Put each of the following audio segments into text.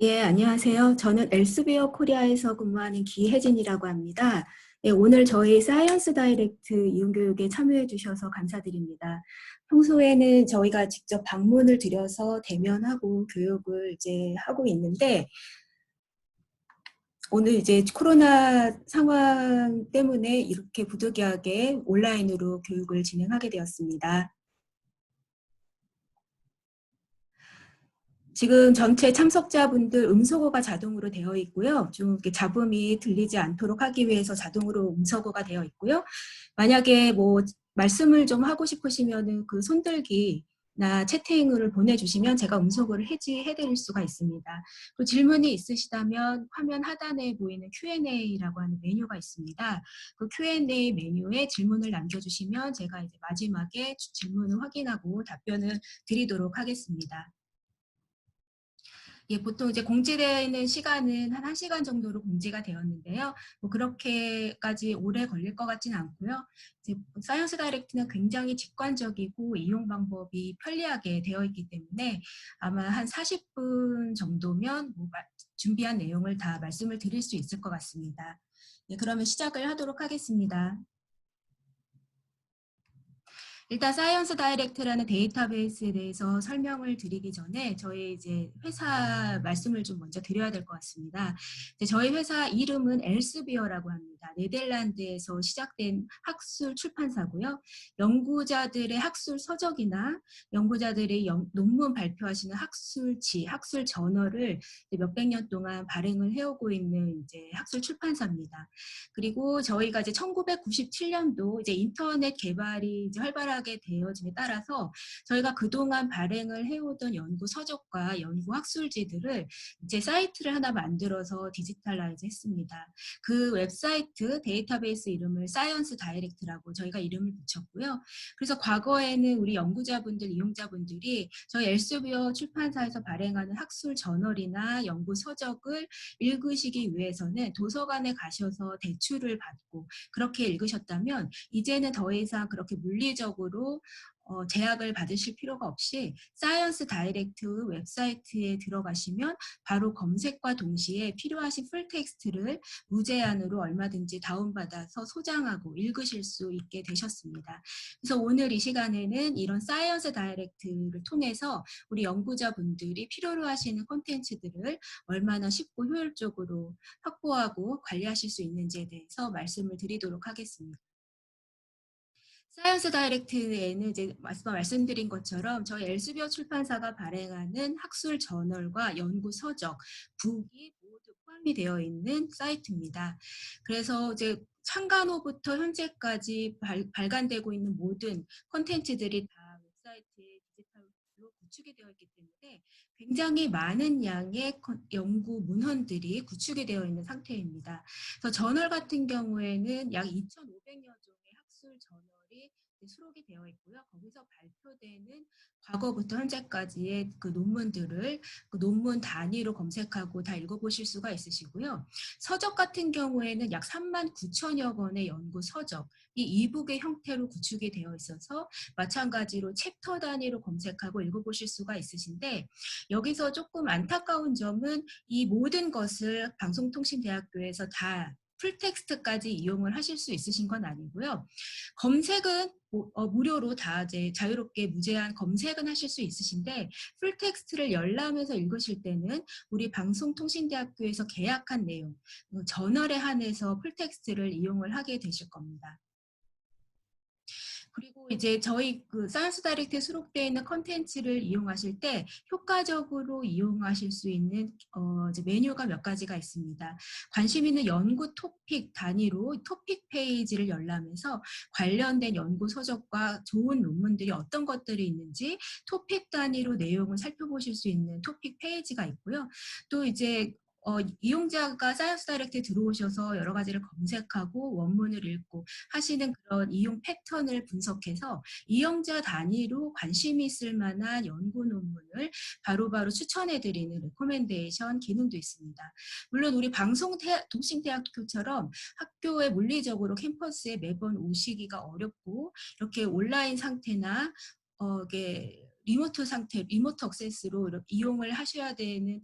예, 안녕하세요. 저는 엘스베어 코리아에서 근무하는 기혜진이라고 합니다. 예, 오늘 저희 사이언스 다이렉트 이용교육에 참여해 주셔서 감사드립니다. 평소에는 저희가 직접 방문을 드려서 대면하고 교육을 이제 하고 있는데, 오늘 이제 코로나 상황 때문에 이렇게 부득이하게 온라인으로 교육을 진행하게 되었습니다. 지금 전체 참석자분들 음소거가 자동으로 되어 있고요. 좀 이렇게 잡음이 들리지 않도록 하기 위해서 자동으로 음소거가 되어 있고요. 만약에 뭐 말씀을 좀 하고 싶으시면은 그 손들기나 채팅을 보내주시면 제가 음소거를 해지해 드릴 수가 있습니다. 그 질문이 있으시다면 화면 하단에 보이는 Q&A라고 하는 메뉴가 있습니다. 그 Q&A 메뉴에 질문을 남겨주시면 제가 이제 마지막에 질문을 확인하고 답변을 드리도록 하겠습니다. 예, 보통 이제 공지되어 있는 시간은 한 1시간 정도로 공지가 되었는데요. 뭐 그렇게까지 오래 걸릴 것 같지는 않고요. 이제 사이언스 다이렉트는 굉장히 직관적이고 이용 방법이 편리하게 되어 있기 때문에 아마 한 40분 정도면 뭐 준비한 내용을 다 말씀을 드릴 수 있을 것 같습니다. 예, 그러면 시작을 하도록 하겠습니다. 일단 사이언스 다이렉트라는 데이터베이스에 대해서 설명을 드리기 전에 저희 이제 회사 말씀을 좀 먼저 드려야 될 것 같습니다. 저희 회사 이름은 엘스비어라고 합니다. 네덜란드에서 시작된 학술 출판사고요. 연구자들의 학술 서적이나 연구자들의 논문 발표하시는 학술지, 학술 저널을 몇백 년 동안 발행을 해오고 있는 이제 학술 출판사입니다. 그리고 저희가 이제 1997년도 이제 인터넷 개발이 이제 활발하게 되어짐에 따라서 저희가 그동안 발행을 해오던 연구 서적과 연구 학술지들을 이제 사이트를 하나 만들어서 디지털라이즈 했습니다. 그 웹사이트 데이터베이스 이름을 사이언스 다이렉트라고 저희가 이름을 붙였고요. 그래서 과거에는 우리 연구자분들, 이용자분들이 저희 엘세비어 출판사에서 발행하는 학술 저널이나 연구 서적을 읽으시기 위해서는 도서관에 가셔서 대출을 받고 그렇게 읽으셨다면 이제는 더 이상 그렇게 물리적으로 제약을 받으실 필요가 없이 사이언스 다이렉트 웹사이트에 들어가시면 바로 검색과 동시에 필요하신 풀텍스트를 무제한으로 얼마든지 다운받아서 소장하고 읽으실 수 있게 되셨습니다. 그래서 오늘 이 시간에는 이런 사이언스 다이렉트를 통해서 우리 연구자분들이 필요로 하시는 콘텐츠들을 얼마나 쉽고 효율적으로 확보하고 관리하실 수 있는지에 대해서 말씀을 드리도록 하겠습니다. 사이언스 다이렉트에는 이제 말씀드린 것처럼 저희 엘스비어 출판사가 발행하는 학술 저널과 연구 서적, 북이 모두 포함이 되어 있는 사이트입니다. 그래서 이제 창간호부터 현재까지 발간되고 있는 모든 콘텐츠들이 다 웹사이트에 디지털로 구축이 되어 있기 때문에 굉장히 많은 양의 연구 문헌들이 구축이 되어 있는 상태입니다. 그래서 저널 같은 경우에는 약 2,500여 종의 학술 저널이 수록이 되어 있고요. 거기서 발표되는 과거부터 현재까지의 그 논문들을 그 논문 단위로 검색하고 다 읽어보실 수가 있으시고요. 서적 같은 경우에는 약 3만 9천여 권의 연구 서적, 이 이북의 형태로 구축이 되어 있어서 마찬가지로 챕터 단위로 검색하고 읽어보실 수가 있으신데 여기서 조금 안타까운 점은 이 모든 것을 방송통신대학교에서 다 풀텍스트까지 이용을 하실 수 있으신 건 아니고요. 검색은 무료로 다 이제 자유롭게 무제한 검색은 하실 수 있으신데 풀텍스트를 열람해서 읽으실 때는 우리 방송통신대학교에서 계약한 내용, 저널에 한해서 풀텍스트를 이용을 하게 되실 겁니다. 그리고 이제 저희 그 사이언스 다이렉트에 수록되어 있는 컨텐츠를 이용하실 때 효과적으로 이용하실 수 있는 이제 메뉴가 몇 가지가 있습니다. 관심 있는 연구 토픽 단위로 토픽 페이지를 열람해서 관련된 연구 서적과 좋은 논문들이 어떤 것들이 있는지 토픽 단위로 내용을 살펴보실 수 있는 토픽 페이지가 있고요. 또 이제 이용자가 사이언스 다이렉트에 들어오셔서 여러 가지를 검색하고 원문을 읽고 하시는 그런 이용 패턴을 분석해서 이용자 단위로 관심이 있을 만한 연구 논문을 바로바로 추천해드리는 레코멘데이션 기능도 있습니다. 물론 우리 방송통신대학교처럼 학교에 물리적으로 캠퍼스에 매번 오시기가 어렵고 이렇게 온라인 상태나 이게 리모트 액세스로 이용을 하셔야 되는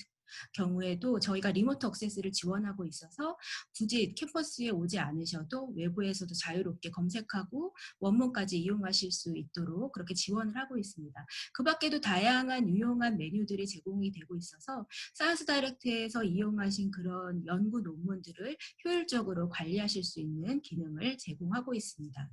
경우에도 저희가 리모트 액세스를 지원하고 있어서 굳이 캠퍼스에 오지 않으셔도 외부에서도 자유롭게 검색하고 원문까지 이용하실 수 있도록 그렇게 지원을 하고 있습니다. 그 밖에도 다양한 유용한 메뉴들이 제공이 되고 있어서 사이언스 다이렉트에서 이용하신 그런 연구 논문들을 효율적으로 관리하실 수 있는 기능을 제공하고 있습니다.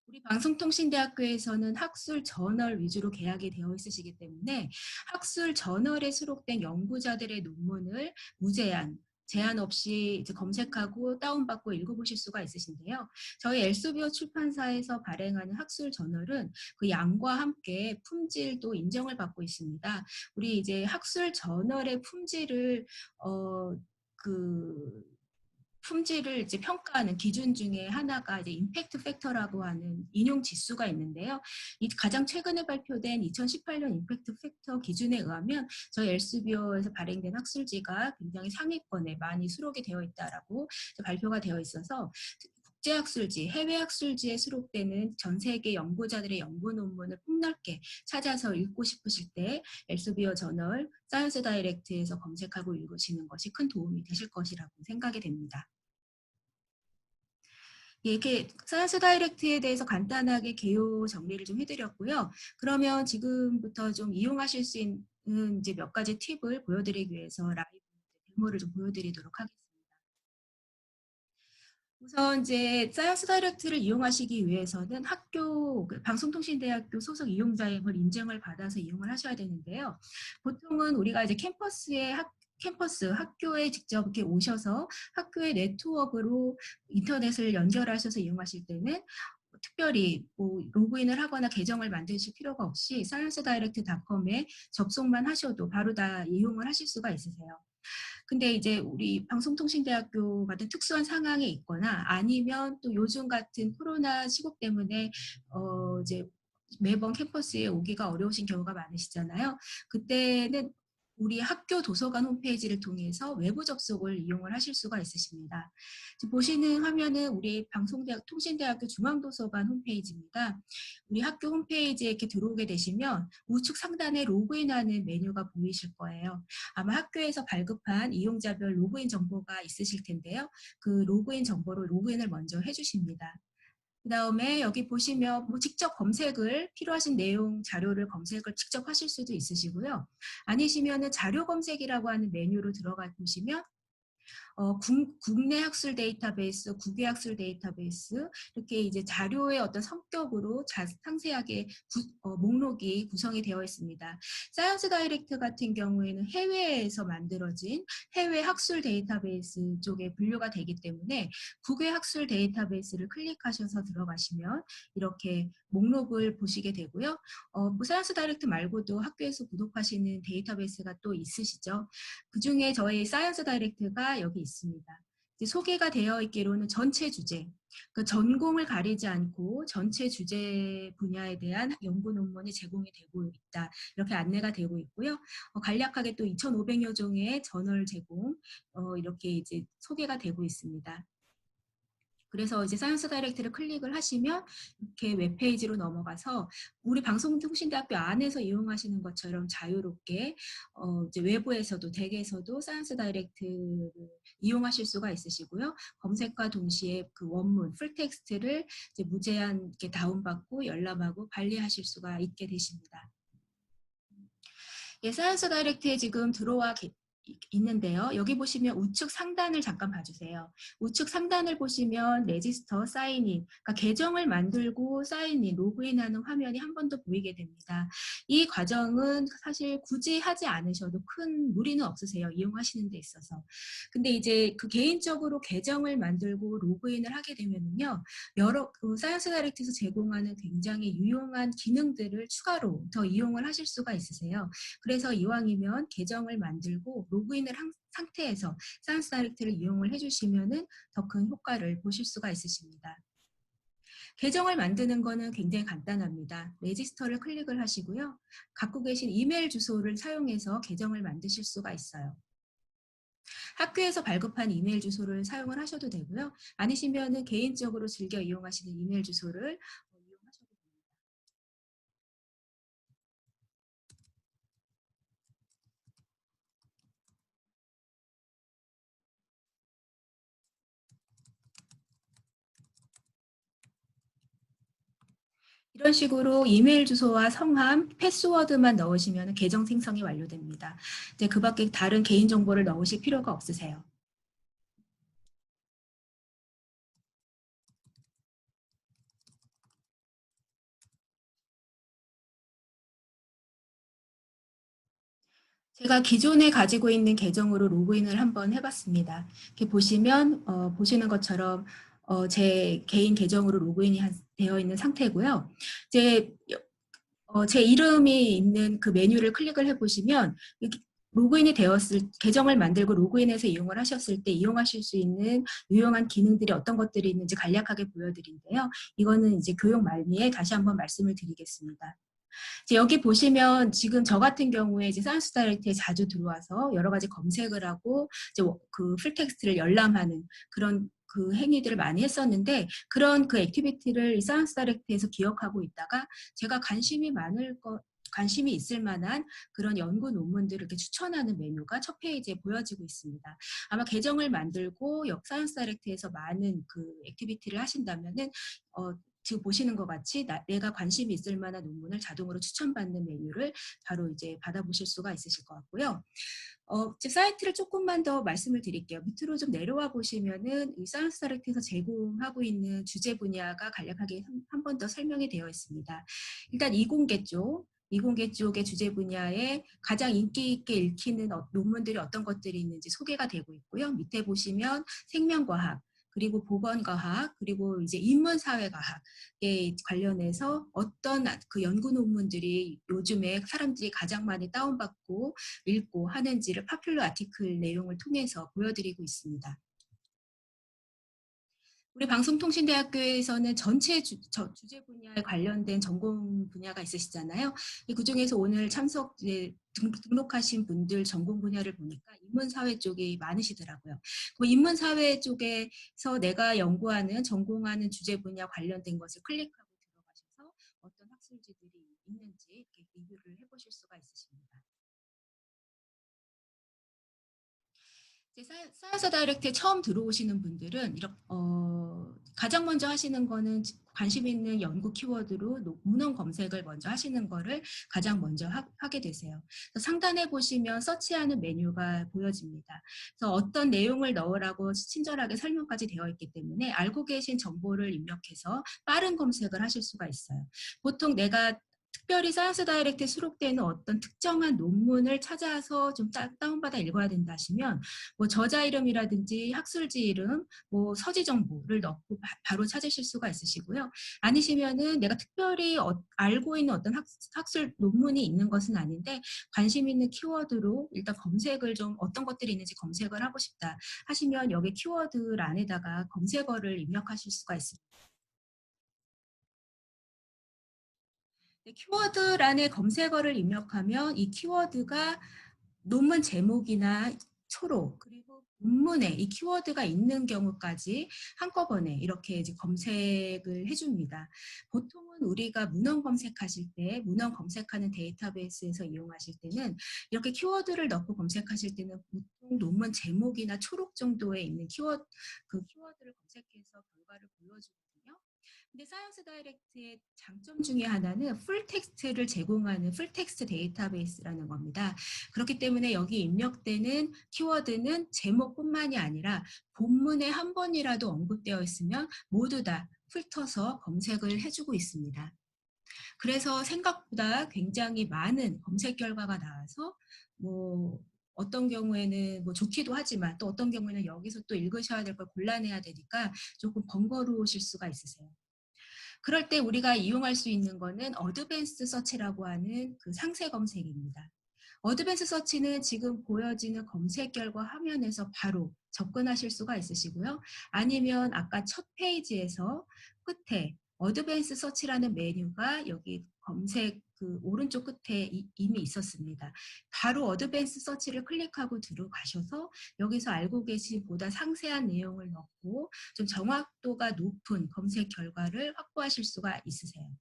우리 방송통신대학교에서는 학술 저널 위주로 계약이 되어 있으시기 때문에 학술 저널에 수록된 연구자들의 논문을 무제한 제한 없이 이제 검색하고 다운받고 읽어보실 수가 있으신데요. 저희 엘세비어 출판사에서 발행하는 학술 저널은 그 양과 함께 품질도 인정을 받고 있습니다. 우리 이제 학술 저널의 품질을 그 품질을 이제 평가하는 기준 중에 하나가 이제 임팩트 팩터라고 하는 인용 지수가 있는데요. 이 가장 최근에 발표된 2018년 임팩트 팩터 기준에 의하면 저희 엘세비어에서 발행된 학술지가 굉장히 상위권에 많이 수록이 되어 있다라고 발표가 되어 있어서 국제학술지, 해외학술지에 수록되는 전 세계 연구자들의 연구 논문을 폭넓게 찾아서 읽고 싶으실 때 엘세비어 저널 사이언스 다이렉트에서 검색하고 읽으시는 것이 큰 도움이 되실 것이라고 생각이 됩니다. 예, 이렇게 사이언스 다이렉트에 대해서 간단하게 개요 정리를 좀 해드렸고요. 그러면 지금부터 좀 이용하실 수 있는 이제 몇 가지 팁을 보여드리기 위해서 라이브 데모를 좀 보여드리도록 하겠습니다. 우선 이제 사이언스 다이렉트를 이용하시기 위해서는 학교 방송통신대학교 소속 이용자임을 인증을 받아서 이용을 하셔야 되는데요. 보통은 우리가 이제 캠퍼스 학교에 직접 이렇게 오셔서 학교의 네트워크로 인터넷을 연결하셔서 이용하실 때는 특별히 뭐 로그인을 하거나 계정을 만드실 필요가 없이 sciencedirect.com에 접속만 하셔도 바로 다 이용을 하실 수가 있으세요. 근데 이제 우리 방송통신대학교 같은 특수한 상황에 있거나 아니면 또 요즘 같은 코로나 시국 때문에 이제 매번 캠퍼스에 오기가 어려우신 경우가 많으시잖아요. 그때는 우리 학교 도서관 홈페이지를 통해서 외부 접속을 이용을 하실 수가 있으십니다. 지금 보시는 화면은 우리 방송대학 통신대학교 중앙도서관 홈페이지입니다. 우리 학교 홈페이지에 이렇게 들어오게 되시면 우측 상단에 로그인하는 메뉴가 보이실 거예요. 아마 학교에서 발급한 이용자별 로그인 정보가 있으실 텐데요. 그 로그인 정보로 로그인을 먼저 해주십니다. 그 다음에 여기 보시면 뭐 직접 검색을 필요하신 내용 자료를 검색을 직접 하실 수도 있으시고요. 아니시면은 자료 검색이라고 하는 메뉴로 들어가 보시면 국내 학술 데이터베이스, 국외 학술 데이터베이스 이렇게 이제 자료의 어떤 성격으로 상세하게 목록이 구성이 되어 있습니다. 사이언스 다이렉트 같은 경우에는 해외에서 만들어진 해외 학술 데이터베이스 쪽에 분류가 되기 때문에 국외 학술 데이터베이스를 클릭하셔서 들어가시면 이렇게 목록을 보시게 되고요. 뭐 사이언스 다이렉트 말고도 학교에서 구독하시는 데이터베이스가 또 있으시죠. 그중에 저희 사이언스 다이렉트가 여기 있습니다. 소개가 되어 있기로는 전체 주제, 그 전공을 가리지 않고 전체 주제 분야에 대한 연구 논문이 제공이 되고 있다. 이렇게 안내가 되고 있고요. 간략하게 또 2,500여 종의 저널 제공 이렇게 이제 소개가 되고 있습니다. 그래서 이제 사이언스 다이렉트를 클릭을 하시면 이렇게 웹페이지로 넘어가서 우리 방송통신대학교 안에서 이용하시는 것처럼 자유롭게 이제 외부에서도 댁에서도 사이언스 다이렉트를 이용하실 수가 있으시고요. 검색과 동시에 그 원문 풀텍스트를 이제 무제한 이렇게 다운받고 열람하고 관리하실 수가 있게 되십니다. 예, 사이언스 다이렉트에 지금 있는데요. 여기 보시면 우측 상단을 잠깐 봐주세요. 우측 상단을 보시면 레지스터, 사인인, 그러니까 계정을 만들고 사인인, 로그인하는 화면이 한 번 더 보이게 됩니다. 이 과정은 사실 굳이 하지 않으셔도 큰 무리는 없으세요. 이용하시는 데 있어서. 근데 이제 그 개인적으로 계정을 만들고 로그인을 하게 되면은요. 여러 사이언스 다이렉트에서 제공하는 굉장히 유용한 기능들을 추가로 더 이용을 하실 수가 있으세요. 그래서 이왕이면 계정을 만들고 로그인을 한 상태에서 사이언스 다이렉트를 이용을 해주시면 더 큰 효과를 보실 수가 있으십니다. 계정을 만드는 거는 굉장히 간단합니다. 레지스터를 클릭을 하시고요. 갖고 계신 이메일 주소를 사용해서 계정을 만드실 수가 있어요. 학교에서 발급한 이메일 주소를 사용을 하셔도 되고요. 아니시면 개인적으로 즐겨 이용하시는 이메일 주소를 이용하셔도 됩니다. 이런 식으로 이메일 주소와 성함, 패스워드만 넣으시면 계정 생성이 완료됩니다. 이제 그 밖에 다른 개인 정보를 넣으실 필요가 없으세요. 제가 기존에 가지고 있는 계정으로 로그인을 한번 해봤습니다. 이렇게 보시면 보시는 것처럼 제 개인 계정으로 로그인이 되어 있는 상태고요. 제 이름이 있는 그 메뉴를 클릭을 해보시면 로그인이 되었을 계정을 만들고 로그인해서 이용을 하셨을 때 이용하실 수 있는 유용한 기능들이 어떤 것들이 있는지 간략하게 보여드린데요. 이거는 이제 교육 말미에 다시 한번 말씀을 드리겠습니다. 이제 여기 보시면 지금 저 같은 경우에 이제 사이언스 다이렉트에 자주 들어와서 여러 가지 검색을 하고 이제 그 풀텍스트를 열람하는 그런 그 행위들을 많이 했었는데 그런 그 액티비티를 이 사이언스 다이렉트에서 기억하고 있다가 제가 관심이 있을 만한 그런 연구 논문들을 이렇게 추천하는 메뉴가 첫 페이지에 보여지고 있습니다. 아마 계정을 만들고 사이언스 다이렉트에서 많은 그 액티비티를 하신다면은 지금 보시는 것 같이 내가 관심이 있을 만한 논문을 자동으로 추천받는 메뉴를 바로 이제 받아보실 수가 있으실 것 같고요. 제 사이트를 조금만 더 말씀을 드릴게요. 밑으로 좀 내려와 보시면은 이 사이언스 다이렉트에서 제공하고 있는 주제 분야가 간략하게 한 번 더 설명이 되어 있습니다. 일단 이공계 쪽의 주제 분야에 가장 인기 있게 읽히는 논문들이 어떤 것들이 있는지 소개가 되고 있고요. 밑에 보시면 생명과학, 그리고 보건과학, 그리고 이제 인문사회과학에 관련해서 어떤 그 연구 논문들이 요즘에 사람들이 가장 많이 다운받고 읽고 하는지를 파퓰러 아티클 내용을 통해서 보여드리고 있습니다. 우리 방송통신대학교에서는 전체 주제 분야에 관련된 전공 분야가 있으시잖아요. 그중에서 오늘 등록하신 분들 전공 분야를 보니까 인문사회 쪽이 많으시더라고요. 그 인문사회 쪽에서 내가 연구하는 전공하는 주제 분야 관련된 것을 클릭하고 들어가셔서 어떤 학술지들이 있는지 이렇게 리뷰를 해보실 수가 있으십니다. 사이언스 다이렉트에 처음 들어오시는 분들은 가장 먼저 하시는 거는 관심 있는 연구 키워드로 문헌 검색을 먼저 하시는 거를 가장 먼저 하게 되세요. 상단에 보시면 서치하는 메뉴가 보여집니다. 그래서 어떤 내용을 넣으라고 친절하게 설명까지 되어 있기 때문에 알고 계신 정보를 입력해서 빠른 검색을 하실 수가 있어요. 보통 내가 특별히 사이언스 다이렉트에 수록되는 어떤 특정한 논문을 찾아서 좀 다운받아 읽어야 된다 하시면 뭐 저자 이름이라든지 학술지 이름, 뭐 서지 정보를 넣고 바로 찾으실 수가 있으시고요. 아니시면은 내가 특별히 알고 있는 어떤 학술 논문이 있는 것은 아닌데 관심 있는 키워드로 일단 검색을 좀 어떤 것들이 있는지 검색을 하고 싶다 하시면 여기 키워드 란에다가 검색어를 입력하실 수가 있습니다. 키워드란에 검색어를 입력하면 이 키워드가 논문 제목이나 초록 그리고 본문에 이 키워드가 있는 경우까지 한꺼번에 이렇게 이제 검색을 해줍니다. 보통은 우리가 문헌 검색하실 때 문헌 검색하는 데이터베이스에서 이용하실 때는 이렇게 키워드를 넣고 검색하실 때는 보통 논문 제목이나 초록 정도에 있는 그 키워드를 검색해서 결과를 보여주거든요. 근데 사이언스 다이렉트의 장점 중에 하나는 풀 텍스트를 제공하는 풀 텍스트 데이터베이스라는 겁니다. 그렇기 때문에 여기 입력되는 키워드는 제목뿐만이 아니라 본문에 한 번이라도 언급되어 있으면 모두 다 훑어서 검색을 해주고 있습니다. 그래서 생각보다 굉장히 많은 검색 결과가 나와서 뭐 어떤 경우에는 뭐 좋기도 하지만 또 어떤 경우에는 여기서 또 읽으셔야 될 걸 골라내야 되니까 조금 번거로우실 수가 있으세요. 그럴 때 우리가 이용할 수 있는 거는 어드밴스 서치라고 하는 그 상세 검색입니다. 어드밴스 서치는 지금 보여지는 검색 결과 화면에서 바로 접근하실 수가 있으시고요. 아니면 아까 첫 페이지에서 끝에 어드밴스 서치라는 메뉴가 여기 검색 그 오른쪽 끝에 이미 있었습니다. 바로 어드밴스 서치를 클릭하고 들어가셔서 여기서 알고 계신 보다 상세한 내용을 넣고 좀 정확도가 높은 검색 결과를 확보하실 수가 있으세요.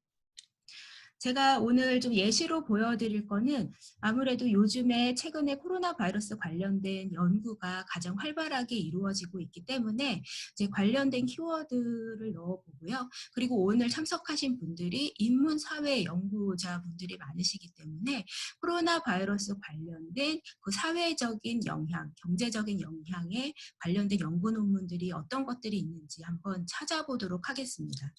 제가 오늘 좀 예시로 보여드릴 거는 아무래도 요즘에 최근에 코로나 바이러스 관련된 연구가 가장 활발하게 이루어지고 있기 때문에 이제 관련된 키워드를 넣어보고요. 그리고 오늘 참석하신 분들이 인문사회 연구자분들이 많으시기 때문에 코로나 바이러스 관련된 그 사회적인 영향, 경제적인 영향에 관련된 연구 논문들이 어떤 것들이 있는지 한번 찾아보도록 하겠습니다.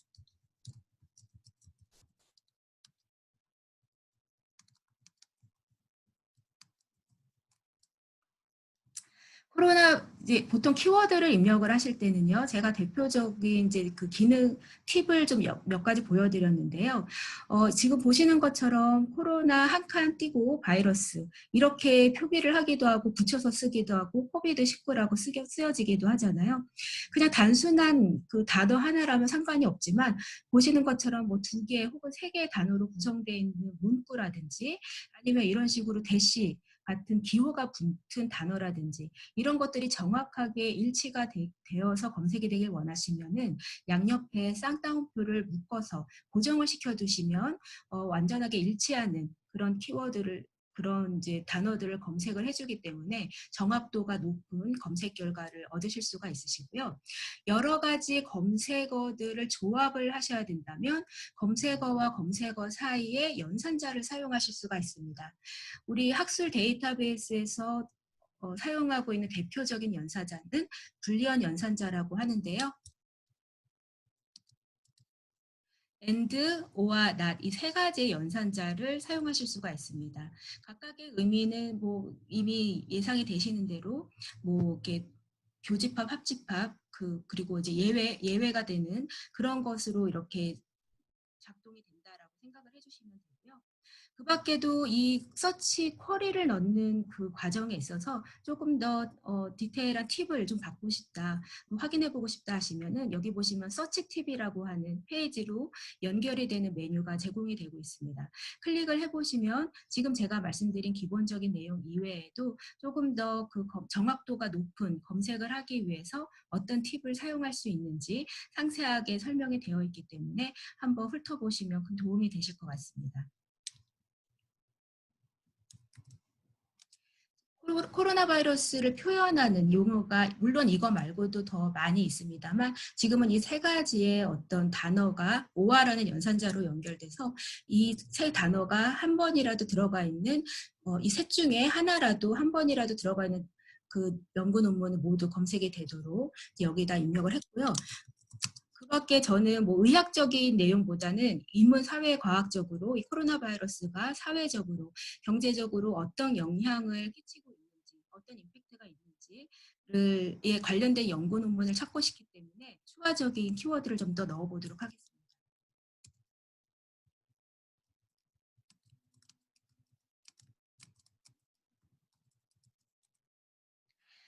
코로나 이제 보통 키워드를 입력을 하실 때는요. 제가 대표적인 이제 그 기능 팁을 좀 몇 가지 보여드렸는데요. 지금 보시는 것처럼 코로나 한 칸 띄고 바이러스 이렇게 표기를 하기도 하고 붙여서 쓰기도 하고 코비드19라고 쓰여지기도 하잖아요. 그냥 단순한 그 단어 하나라면 상관이 없지만 보시는 것처럼 뭐 두 개 혹은 세 개의 단어로 구성되어 있는 문구라든지 아니면 이런 식으로 대시 같은 기호가 붙은 단어라든지 이런 것들이 정확하게 일치가 되어서 검색이 되길 원하시면은 양옆에 쌍따옴표를 묶어서 고정을 시켜두시면 완전하게 일치하는 그런 키워드를 그런 이제 단어들을 검색을 해주기 때문에 정확도가 높은 검색 결과를 얻으실 수가 있으시고요. 여러 가지 검색어들을 조합을 하셔야 된다면 검색어와 검색어 사이에 연산자를 사용하실 수가 있습니다. 우리 학술 데이터베이스에서 사용하고 있는 대표적인 연산자는 불리언 연산자라고 하는데요. and, or와 not 이 세 가지의 연산자를 사용하실 수가 있습니다. 각각의 의미는 뭐 이미 예상이 되시는 대로 뭐 이렇게 교집합, 합집합 그리고 이제 예외가 되는 그런 것으로 이렇게 작동이 된다라고 생각을 해주시면 되고요. 그 밖에도 이 서치 쿼리를 넣는 그 과정에 있어서 조금 더 디테일한 팁을 좀 받고 싶다, 확인해 보고 싶다 하시면은 여기 보시면 서치 팁이라고 하는 페이지로 연결이 되는 메뉴가 제공이 되고 있습니다. 클릭을 해보시면 지금 제가 말씀드린 기본적인 내용 이외에도 조금 더 그 정확도가 높은 검색을 하기 위해서 어떤 팁을 사용할 수 있는지 상세하게 설명이 되어 있기 때문에 한번 훑어보시면 큰 도움이 되실 것 같습니다. 코로나 바이러스를 표현하는 용어가 물론 이거 말고도 더 많이 있습니다만 지금은 이 세 가지의 어떤 단어가 오화라는 연산자로 연결돼서 이 세 단어가 한 번이라도 들어가 있는 이 셋 중에 하나라도 한 번이라도 들어가 있는 그 연구 논문을 모두 검색이 되도록 여기다 입력을 했고요. 그 밖에 저는 뭐 의학적인 내용보다는 인문 사회 과학적으로 이 코로나 바이러스가 사회적으로 경제적으로 어떤 영향을 끼치고 있는지 어떤 임팩트가 있는지를 에 관련된 연구 논문을 찾고 싶기 때문에 추가적인 키워드를 좀 더 넣어보도록 하겠습니다.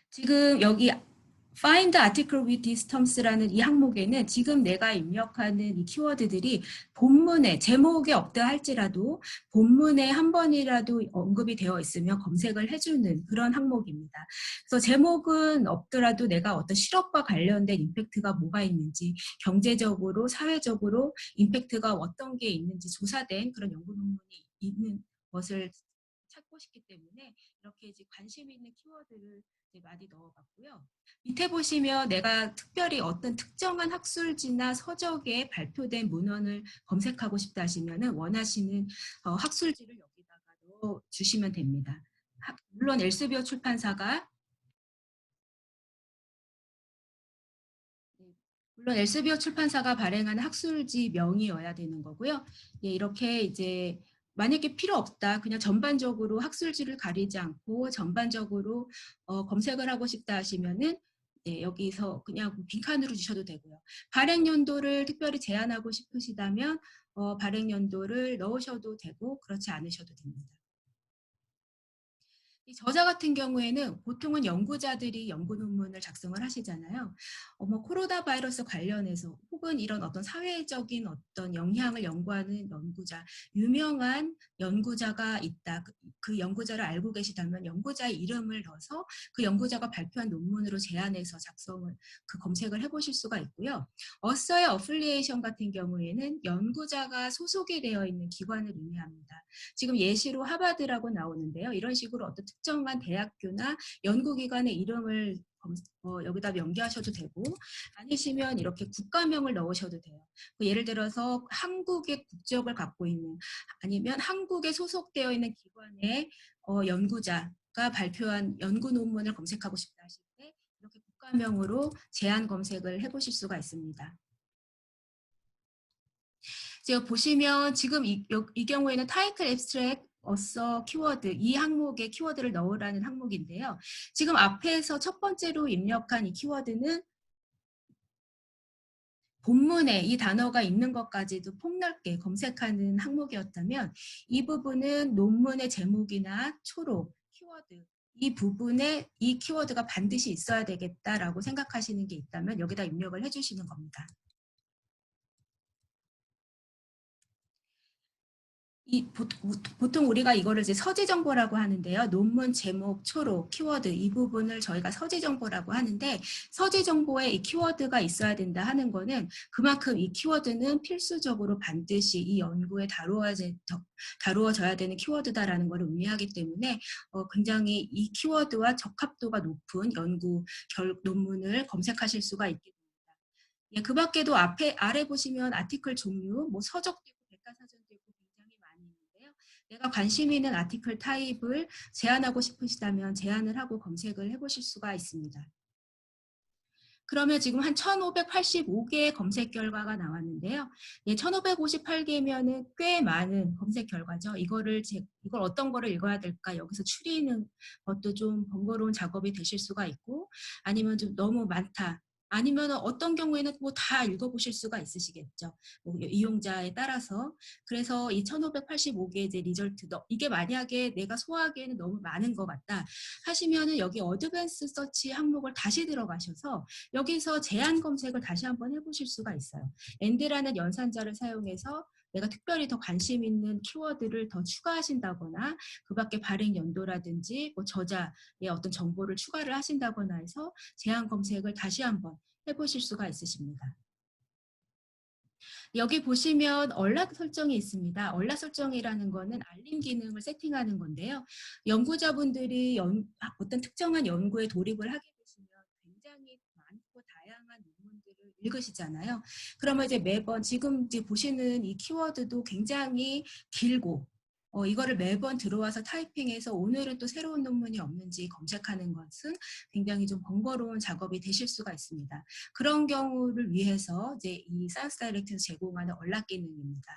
지금 여기 Find article with these terms라는 이 항목에는 지금 내가 입력하는 이 키워드들이 본문에 제목에 없다 할지라도 본문에 한 번이라도 언급이 되어 있으면 검색을 해주는 그런 항목입니다. 그래서 제목은 없더라도 내가 어떤 실업과 관련된 임팩트가 뭐가 있는지 경제적으로 사회적으로 임팩트가 어떤 게 있는지 조사된 그런 연구 논문이 있는 것을 찾고 싶기 때문에 이렇게 이제 관심 있는 키워드를 많이 넣어봤고요. 밑에 보시면 내가 특별히 어떤 특정한 학술지나 서적에 발표된 문헌을 검색하고 싶다 하시면 원하시는 학술지를 여기다가 넣어주시면 됩니다. 물론 엘세비어 출판사가 물론 엘세비어 출판사가 발행한 학술지 명이어야 되는 거고요. 예, 이렇게 이제 만약에 필요 없다, 그냥 전반적으로 학술지를 가리지 않고 전반적으로 검색을 하고 싶다 하시면은 네, 여기서 그냥 빈칸으로 주셔도 되고요. 발행 연도를 특별히 제한하고 싶으시다면 발행 연도를 넣으셔도 되고 그렇지 않으셔도 됩니다. 이 저자 같은 경우에는 보통은 연구자들이 연구 논문을 작성을 하시잖아요. 뭐 코로나 바이러스 관련해서 혹은 이런 어떤 사회적인 어떤 영향을 연구하는 연구자, 유명한 연구자가 있다. 그 연구자를 알고 계시다면 연구자의 이름을 넣어서 그 연구자가 발표한 논문으로 제안해서 작성을 그 검색을 해보실 수가 있고요. 어서의 어플리에이션 같은 경우에는 연구자가 소속이 되어 있는 기관을 의미합니다. 지금 예시로 하버드라고 나오는데요. 이런 식으로 어떤 특정한 대학교나 연구기관의 이름을 여기다 연기하셔도 되고, 아니시면 이렇게 국가명을 넣으셔도 돼요. 예를 들어서 한국의 국적을 갖고 있는, 아니면 한국에 소속되어 있는 기관의 연구자가 발표한 연구 논문을 검색하고 싶다 하실 때 이렇게 국가명으로 제한 검색을 해보실 수가 있습니다. 제가 보시면 지금 이 경우에는 타이틀 앱스트랙 어서 키워드 이 항목에 키워드를 넣으라는 항목인데요. 지금 앞에서 첫 번째로 입력한 이 키워드는 본문에 이 단어가 있는 것까지도 폭넓게 검색하는 항목이었다면 이 부분은 논문의 제목이나 초록, 키워드 이 부분에 이 키워드가 반드시 있어야 되겠다라고 생각하시는 게 있다면 여기다 입력을 해주시는 겁니다. 보통 우리가 이거를 이제 서지 정보라고 하는데요. 논문 제목, 초록, 키워드 이 부분을 저희가 서지 정보라고 하는데 서지 정보에 이 키워드가 있어야 된다 하는 거는 그만큼 이 키워드는 필수적으로 반드시 이 연구에 다루어져야 되는 키워드다라는 것을 의미하기 때문에 굉장히 이 키워드와 적합도가 높은 연구 논문을 검색하실 수가 있게 됩니다. 예, 그 밖에도 아래 보시면 아티클 종류, 뭐 서적도 있고 백과사전도 있고 굉장히 많이 있는데요. 내가 관심 있는 아티클 타입을 제안하고 싶으시다면 제안을 하고 검색을 해보실 수가 있습니다. 그러면 지금 한 1585개의 검색 결과가 나왔는데요. 예, 1558개면은 꽤 많은 검색 결과죠. 이걸 어떤 거를 읽어야 될까 여기서 추리는 것도 좀 번거로운 작업이 되실 수가 있고 아니면 좀 너무 많다. 아니면 어떤 경우에는 뭐 다 읽어보실 수가 있으시겠죠. 뭐 이용자에 따라서. 그래서 이 1585개의 이제 리절트, 이게 만약에 내가 소화하기에는 너무 많은 것 같다 하시면은 여기 어드밴스 서치 항목을 다시 들어가셔서 여기서 제한 검색을 다시 한번 해보실 수가 있어요. 엔드라는 연산자를 사용해서 내가 특별히 더 관심 있는 키워드를 더 추가하신다거나 그 밖에 발행 연도라든지 뭐 저자의 어떤 정보를 추가를 하신다거나 해서 제한 검색을 다시 한번 해보실 수가 있으십니다. 여기 보시면 얼락 설정이 있습니다. 얼락 설정이라는 거는 알림 기능을 세팅하는 건데요. 연구자분들이 어떤 특정한 연구에 돌입을 하게 되시면 굉장히 많고 다양한 논문들을 읽으시잖아요. 그러면 이제 매번 지금 이제 보시는 이 키워드도 굉장히 길고 이거를 매번 들어와서 타이핑해서 오늘은 또 새로운 논문이 없는지 검색하는 것은 굉장히 좀 번거로운 작업이 되실 수가 있습니다. 그런 경우를 위해서 이제 이 사이언스 다이렉트에서 제공하는 얼락 기능입니다.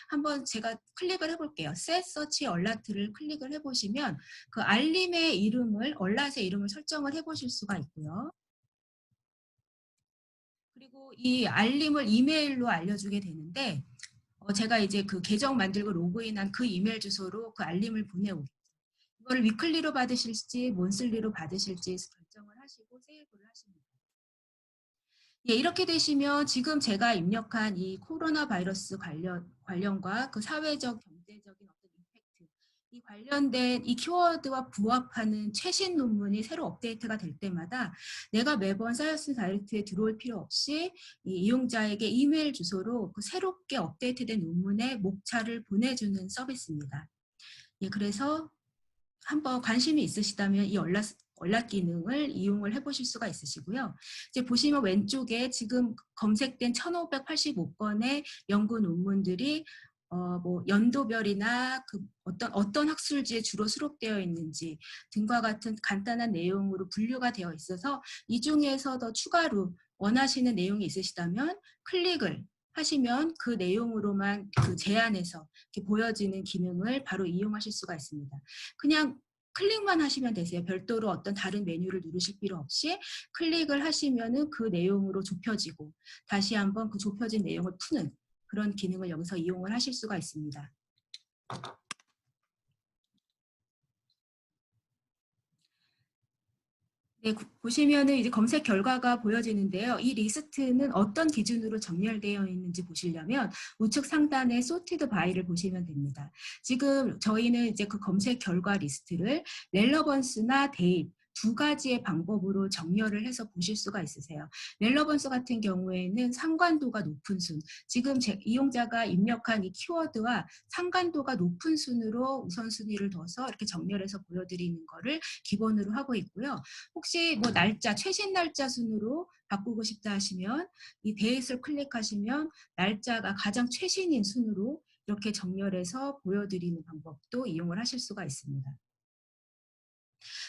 한번 제가 클릭을 해볼게요. Set Search Alert를 클릭을 해보시면 그 알림의 이름을 얼락의 이름을 설정을 해보실 수가 있고요. 그리고 이 알림을 이메일로 알려주게 되는데 제가 이제 그 계정 만들고 로그인한 그 이메일 주소로 그 알림을 보내오겠죠. 이걸 위클리로 받으실지 몬슬리로 받으실지 결정을 하시고 세이브를 하십니다. 예, 이렇게 되시면 지금 제가 입력한 이 코로나 바이러스 관련과 그 사회적, 경제적인 어떤 임팩트, 이 관련된 이 키워드와 부합하는 최신 논문이 새로 업데이트가 될 때마다 내가 매번 사이언스 다이렉트에 들어올 필요 없이 이 이용자에게 이메일 주소로 그 새롭게 업데이트된 논문의 목차를 보내주는 서비스입니다. 예, 그래서 한번 관심이 있으시다면 이 얼락 기능을 이용을 해보실 수가 있으시고요. 이제 보시면 왼쪽에 지금 검색된 1585건의 연구 논문들이 뭐 연도별이나 그 어떤 학술지에 주로 수록되어 있는지 등과 같은 간단한 내용으로 분류가 되어 있어서 이 중에서 더 추가로 원하시는 내용이 있으시다면 클릭을 하시면 그 내용으로만 그 제안해서 이렇게 보여지는 기능을 바로 이용하실 수가 있습니다. 그냥 클릭만 하시면 되세요. 별도로 어떤 다른 메뉴를 누르실 필요 없이 클릭을 하시면은 그 내용으로 좁혀지고 다시 한번 그 좁혀진 내용을 푸는 그런 기능을 여기서 이용을 하실 수가 있습니다. 네, 보시면은 이제 검색 결과가 보여지는데요. 이 리스트는 어떤 기준으로 정렬되어 있는지 보시려면 우측 상단에 sorted by를 보시면 됩니다. 지금 저희는 이제 그 검색 결과 리스트를 렐러번스나 데이트 두 가지의 방법으로 정렬을 해서 보실 수가 있으세요. 렐러번스 같은 경우에는 상관도가 높은 순, 지금 이용자가 입력한 이 키워드와 상관도가 높은 순으로 우선순위를 둬서 이렇게 정렬해서 보여드리는 거를 기본으로 하고 있고요. 혹시 뭐 날짜, 최신 날짜 순으로 바꾸고 싶다 하시면 이 데이트를 클릭하시면 날짜가 가장 최신인 순으로 이렇게 정렬해서 보여드리는 방법도 이용을 하실 수가 있습니다.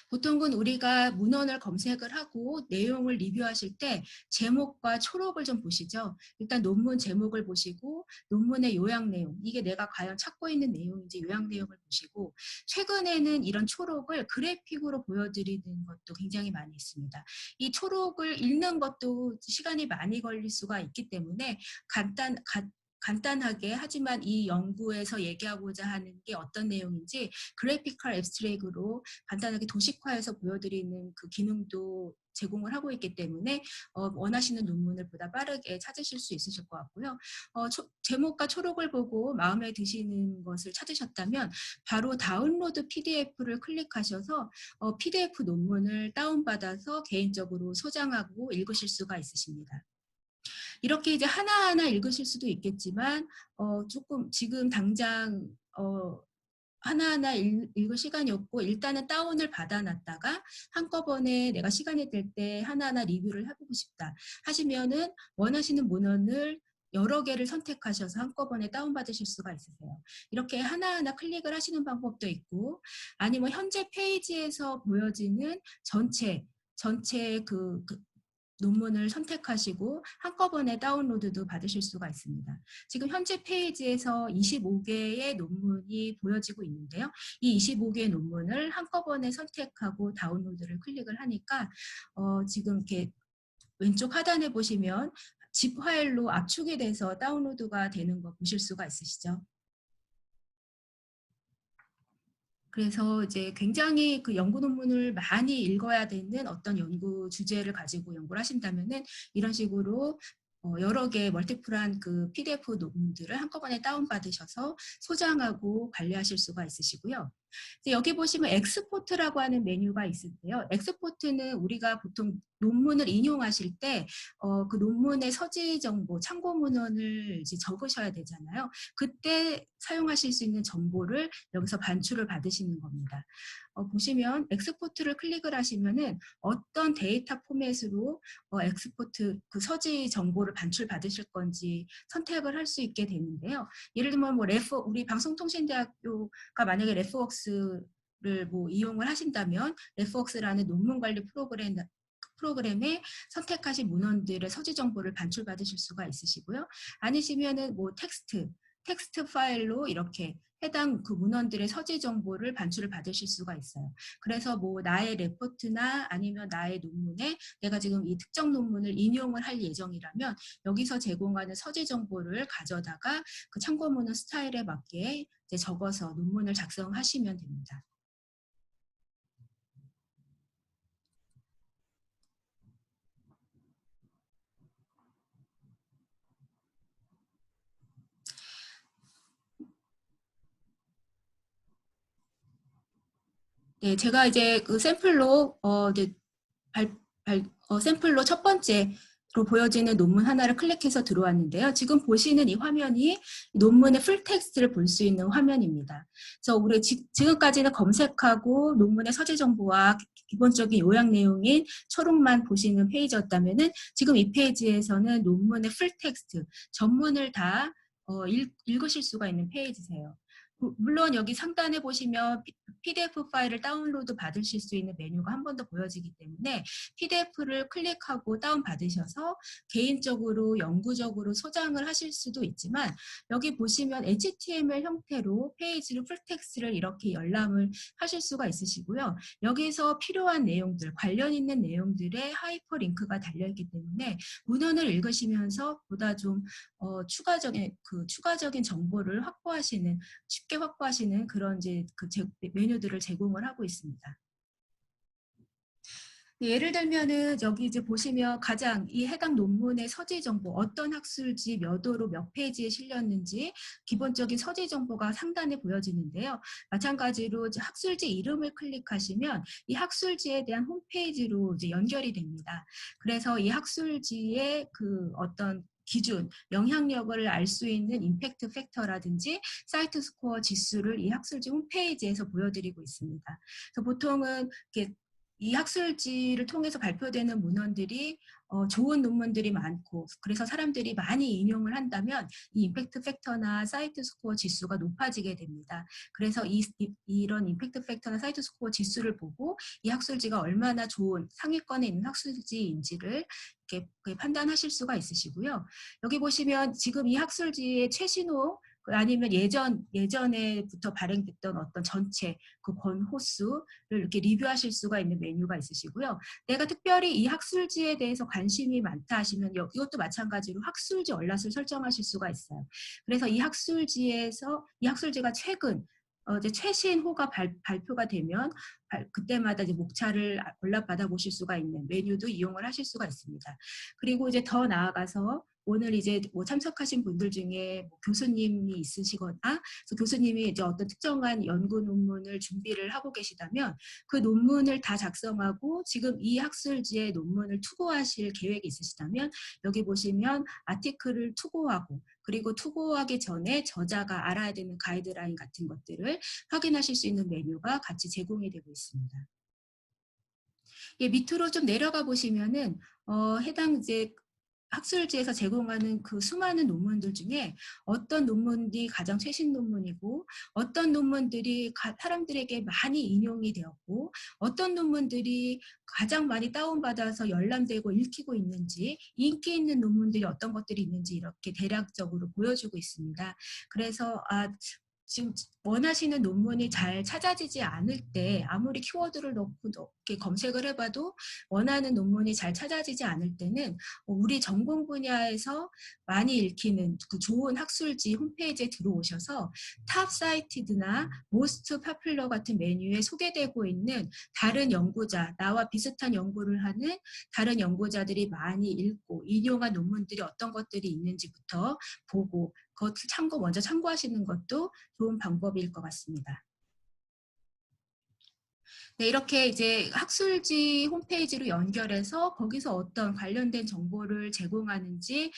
보통은 우리가 문헌을 검색을 하고 내용을 리뷰하실 때 제목과 초록을 좀 보시죠. 일단 논문 제목을 보시고 논문의 요약 내용, 이게 내가 과연 찾고 있는 내용인지 요약 내용을 보시고, 최근에는 이런 초록을 그래픽으로 보여드리는 것도 굉장히 많이 있습니다. 이 초록을 읽는 것도 시간이 많이 걸릴 수가 있기 때문에 간단하게, 하지만 이 연구에서 얘기하고자 하는 게 어떤 내용인지 그래피컬 앱스트랙으로 간단하게 도식화해서 보여드리는 그 기능도 제공을 하고 있기 때문에 원하시는 논문을 보다 빠르게 찾으실 수 있으실 것 같고요. 제목과 초록을 보고 마음에 드시는 것을 찾으셨다면 바로 다운로드 PDF를 클릭하셔서 PDF 논문을 다운받아서 개인적으로 소장하고 읽으실 수가 있으십니다. 이렇게 이제 하나하나 읽으실 수도 있겠지만 조금 지금 당장 하나하나 읽을 시간이 없고 일단은 다운을 받아놨다가 한꺼번에 내가 시간이 될 때 하나하나 리뷰를 해보고 싶다 하시면은 원하시는 문헌을 여러 개를 선택하셔서 한꺼번에 다운받으실 수가 있으세요. 이렇게 하나하나 클릭을 하시는 방법도 있고, 아니면 현재 페이지에서 보여지는 전체 논문을 선택하시고 한꺼번에 다운로드도 받으실 수가 있습니다. 지금 현재 페이지에서 25개의 논문이 보여지고 있는데요. 이 25개의 논문을 한꺼번에 선택하고 다운로드를 클릭을 하니까 지금 이렇게 왼쪽 하단에 보시면 zip 파일로 압축이 돼서 다운로드가 되는 거 보실 수가 있으시죠? 그래서 이제 굉장히 그 연구 논문을 많이 읽어야 되는 어떤 연구 주제를 가지고 연구를 하신다면은 이런 식으로 여러 개의 멀티플한 그 PDF 논문들을 한꺼번에 다운받으셔서 소장하고 관리하실 수가 있으시고요. 여기 보시면 엑스포트라고 하는 메뉴가 있는데요. 엑스포트는 우리가 보통 논문을 인용하실 때 그 논문의 서지 정보, 참고 문헌을 이제 적으셔야 되잖아요. 그때 사용하실 수 있는 정보를 여기서 반출을 받으시는 겁니다. 보시면 엑스포트를 클릭을 하시면은 어떤 데이터 포맷으로 엑스포트 그 서지 정보를 반출 받으실 건지 선택을 할 수 있게 되는데요. 예를 들면 뭐 우리 방송통신대학교가 만약에 레프웍스를 뭐 이용을 하신다면 레프웍스라는 논문 관리 프로그램에 선택하신 문헌들의 서지 정보를 반출받으실 수가 있으시고요. 아니시면은 뭐 텍스트 파일로 이렇게 해당 그 문헌들의 서지 정보를 반출을 받으실 수가 있어요. 그래서 뭐 나의 레포트나 아니면 나의 논문에 내가 지금 이 특정 논문을 인용을 할 예정이라면 여기서 제공하는 서지 정보를 가져다가 그 참고 문헌 스타일에 맞게 이제 적어서 논문을 작성하시면 됩니다. 네, 제가 이제 그 샘플로 이제 샘플로 첫 번째로 보여지는 논문 하나를 클릭해서 들어왔는데요. 지금 보시는 이 화면이 논문의 풀 텍스트를 볼 수 있는 화면입니다. 그래서 우리 지금까지는 검색하고 논문의 서재 정보와 기본적인 요약 내용인 초록만 보시는 페이지였다면은 지금 이 페이지에서는 논문의 풀 텍스트, 전문을 다 읽으실 수가 있는 페이지세요. 물론 여기 상단에 보시면 PDF 파일을 다운로드 받으실 수 있는 메뉴가 한 번 더 보여지기 때문에 PDF를 클릭하고 다운받으셔서 개인적으로 영구적으로 소장을 하실 수도 있지만, 여기 보시면 HTML 형태로 페이지로 풀텍스트를 이렇게 열람을 하실 수가 있으시고요. 여기서 필요한 내용들, 관련 있는 내용들의 하이퍼링크가 달려있기 때문에 문헌을 읽으시면서 보다 좀 추가적인 정보를 쉽게 확보하시는 그런 이제 그 메뉴들을 제공을 하고 있습니다. 네, 예를 들면은 여기 이제 보시면 가장 이 해당 논문의 서재 정보, 어떤 학술지 몇 호로 몇 페이지에 실렸는지 기본적인 서재 정보가 상단에 보여지는데요. 마찬가지로 이제 학술지 이름을 클릭하시면 이 학술지에 대한 홈페이지로 이제 연결이 됩니다. 그래서 이 학술지의 그 어떤 기준, 영향력을 알 수 있는 임팩트 팩터라든지 사이트 스코어 지수를 이 학술지 홈페이지에서 보여드리고 있습니다. 그래서 보통은 이렇게 이 학술지를 통해서 발표되는 문헌들이 좋은 논문들이 많고 그래서 사람들이 많이 인용을 한다면 이 임팩트 팩터나 사이트 스코어 지수가 높아지게 됩니다. 그래서 이런 임팩트 팩터나 사이트 스코어 지수를 보고 이 학술지가 얼마나 좋은 상위권에 있는 학술지인지를 이렇게 판단하실 수가 있으시고요. 여기 보시면 지금 이 학술지의 최신호 아니면 예전에부터 발행됐던 어떤 전체 그 권호수를 이렇게 리뷰하실 수가 있는 메뉴가 있으시고요. 내가 특별히 이 학술지에 대해서 관심이 많다 하시면 이것도 마찬가지로 학술지 얼랏을 설정하실 수가 있어요. 그래서 이 학술지가 최근 이제 최신호가 발표가 되면 그때마다 이제 목차를 얼랏 받아보실 수가 있는 메뉴도 이용을 하실 수가 있습니다. 그리고 이제 더 나아가서 오늘 이제 뭐 참석하신 분들 중에 뭐 교수님이 있으시거나 그래서 교수님이 이제 어떤 특정한 연구 논문을 준비를 하고 계시다면 그 논문을 다 작성하고 지금 이 학술지에 논문을 투고하실 계획이 있으시다면 여기 보시면 아티클을 투고하고 그리고 투고하기 전에 저자가 알아야 되는 가이드라인 같은 것들을 확인하실 수 있는 메뉴가 같이 제공이 되고 있습니다. 예, 밑으로 좀 내려가 보시면은 해당 이제 학술지에서 제공하는 그 수많은 논문들 중에 어떤 논문이 가장 최신 논문이고 어떤 논문들이 사람들에게 많이 인용이 되었고 어떤 논문들이 가장 많이 다운받아서 열람되고 읽히고 있는지 인기 있는 논문들이 어떤 것들이 있는지 이렇게 대략적으로 보여주고 있습니다. 그래서 지금 원하시는 논문이 잘 찾아지지 않을 때 아무리 키워드를 넣고 이렇게 검색을 해봐도 원하는 논문이 잘 찾아지지 않을 때는 우리 전공 분야에서 많이 읽히는 그 좋은 학술지 홈페이지에 들어오셔서 탑 사이티드나 모스트 파퓰러 같은 메뉴에 소개되고 있는 다른 연구자, 나와 비슷한 연구를 하는 다른 연구자들이 많이 읽고 인용한 논문들이 어떤 것들이 있는지부터 보고 그것을 먼저 참고하시는 것도 좋은 방법일 것 같습니다. 네, 이렇게 이제 학술지 홈페이지로 연결해서 거기서 어떤 관련된 정보를 제공하는지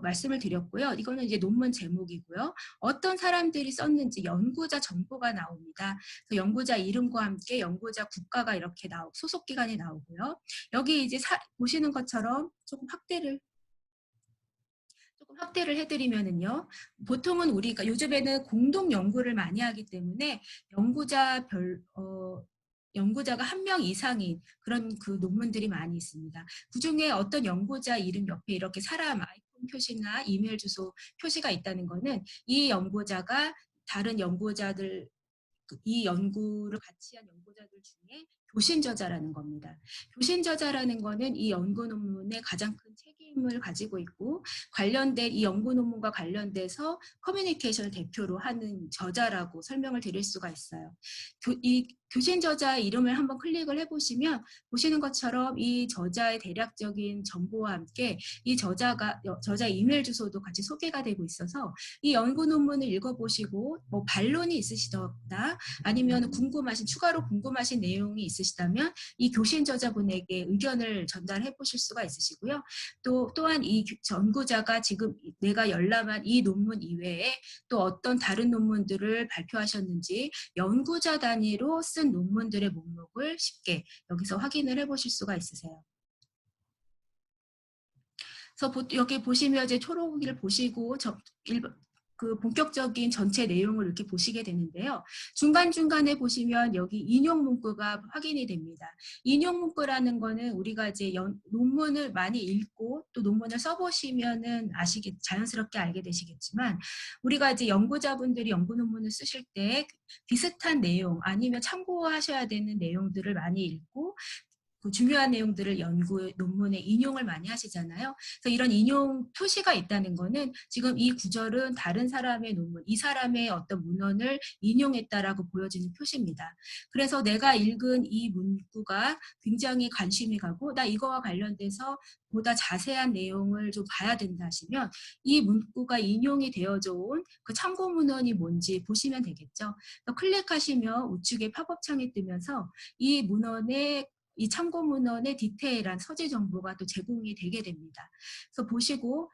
말씀을 드렸고요. 이거는 이제 논문 제목이고요. 어떤 사람들이 썼는지 연구자 정보가 나옵니다. 그래서 연구자 이름과 함께 연구자 국가가 이렇게 소속 기관이 나오고요. 여기 이제 보시는 것처럼 조금 확대를 해드리면은요. 보통은 우리가 요즘에는 공동 연구를 많이 하기 때문에 연구자가 한 명 이상인 그런 그 논문들이 많이 있습니다. 그중에 어떤 연구자 이름 옆에 이렇게 사람 아이콘 표시나 이메일 주소 표시가 있다는 거는 이 연구자가 다른 연구자들 이 연구를 같이 한 연구자들 중에 교신 저자라는 겁니다. 교신 저자라는 거는 이 연구 논문의 가장 큰 책임을 가지고 있고 관련된 이 연구 논문과 관련돼서 커뮤니케이션을 대표로 하는 저자라고 설명을 드릴 수가 있어요. 이 교신 저자 이름을 한번 클릭을 해보시면 보시는 것처럼 이 저자의 대략적인 정보와 함께 이 저자 이메일 주소도 같이 소개가 되고 있어서 이 연구 논문을 읽어보시고 뭐 반론이 있으시다 아니면 추가로 궁금하신 내용이 있으시다면 이 교신 저자분에게 의견을 전달해 보실 수가 있으시고요. 또한 이 연구자가 지금 내가 열람한 이 논문 이외에 또 어떤 다른 논문들을 발표하셨는지 연구자 단위로 쓴 논문들의 목록을 쉽게 여기서 확인을 해 보실 수가 있으세요. 그래서 여기 보시면 이제 초록을 보시고 그 본격적인 전체 내용을 이렇게 보시게 되는데요. 중간중간에 보시면 여기 인용 문구가 확인이 됩니다. 인용 문구라는 거는 우리가 이제 논문을 많이 읽고 또 논문을 써보시면은 자연스럽게 알게 되시겠지만 우리가 이제 연구자분들이 연구 논문을 쓰실 때 비슷한 내용 아니면 참고하셔야 되는 내용들을 많이 읽고 그 중요한 내용들을 연구 논문에 인용을 많이 하시잖아요. 그래서 이런 인용 표시가 있다는 거는 지금 이 구절은 다른 사람의 논문, 이 사람의 어떤 문헌을 인용했다라고 보여지는 표시입니다. 그래서 내가 읽은 이 문구가 굉장히 관심이 가고 나 이거와 관련돼서 보다 자세한 내용을 좀 봐야 된다 하시면 이 문구가 인용이 되어져 온 그 참고 문헌이 뭔지 보시면 되겠죠. 클릭하시면 우측에 팝업창이 뜨면서 이 문헌의 이 참고 문헌의 디테일한 서재 정보가 또 제공이 되게 됩니다. 그래서 보시고